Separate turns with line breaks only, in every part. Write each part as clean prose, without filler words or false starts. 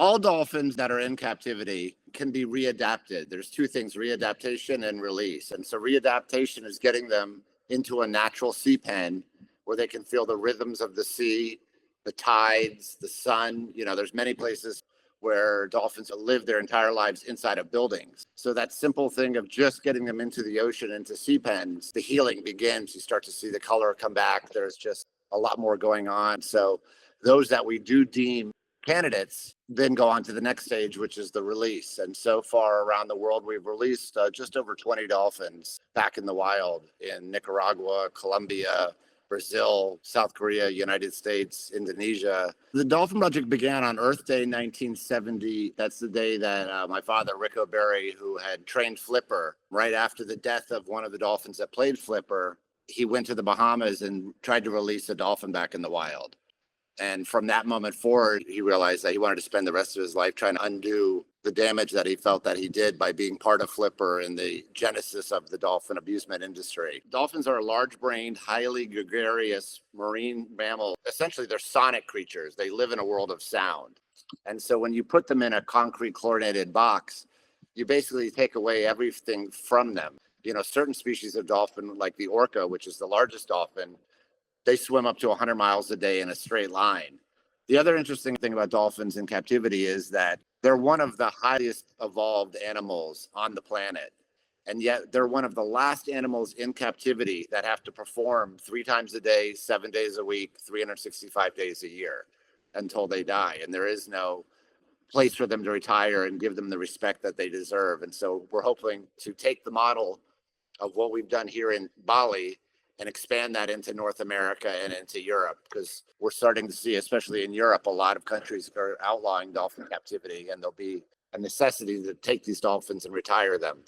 All dolphins that are in captivity can be readapted. There's two things, readaptation and release. And so readaptation is getting them into a natural sea pen where they can feel the rhythms of the sea, the tides, the sun. There's many places where dolphins live their entire lives inside of buildings. So that simple thing of just getting them into the ocean, into sea pens, the healing begins. You start to see the color come back. There's just a lot more going on. So those that we do deem candidates then go on to the next stage, which is the release. And so far around the world, we've released just over 20 dolphins back in the wild in Nicaragua, Colombia, Brazil, South Korea, United States, Indonesia. The Dolphin Project began on Earth Day 1970. That's the day that my father, Rick O'Berry, who had trained Flipper right after the death of one of the dolphins that played Flipper, he went to the Bahamas and tried to release a dolphin back in the wild. And from that moment forward, he realized that he wanted to spend the rest of his life trying to undo the damage that he felt that he did by being part of Flipper and the genesis of the dolphin abusement industry. Dolphins are a large-brained, highly gregarious marine mammal. Essentially, they're sonic creatures. They live in a world of sound. And so when you put them in a concrete chlorinated box, you basically take away everything from them. Certain species of dolphin, like the orca, which is the largest dolphin, they swim up to 100 miles a day in a straight line. The other interesting thing about dolphins in captivity is that they're one of the highest evolved animals on the planet. And yet they're one of the last animals in captivity that have to perform 3 times a day, 7 days a week, 365 days a year until they die. And there is no place for them to retire and give them the respect that they deserve. And so we're hoping to take the model of what we've done here in Bali and expand that into North America and into Europe, because we're starting to see, especially in Europe, a lot of countries are outlawing dolphin captivity, and there'll be a necessity to take these dolphins and retire them.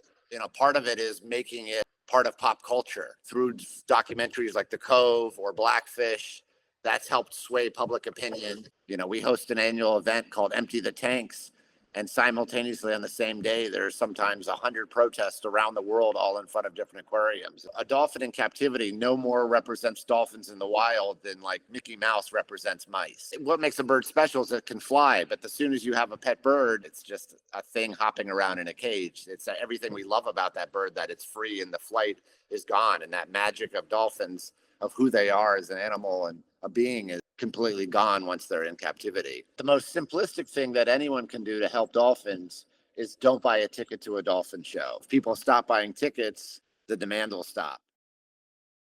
Part of it is making it part of pop culture through documentaries like The Cove or Blackfish. That's helped sway public opinion. We host an annual event called Empty the Tanks, and simultaneously on the same day, there's sometimes 100 protests around the world, all in front of different aquariums. A dolphin in captivity no more represents dolphins in the wild than like Mickey Mouse represents mice. What makes a bird special is it can fly, but as soon as you have a pet bird, it's just a thing hopping around in a cage. It's everything we love about that bird, that it's free and the flight is gone. And that magic of dolphins, of who they are as an animal and a being, is completely gone once they're in captivity. The most simplistic thing that anyone can do to help dolphins is don't buy a ticket to a dolphin show. If people stop buying tickets, the demand will stop.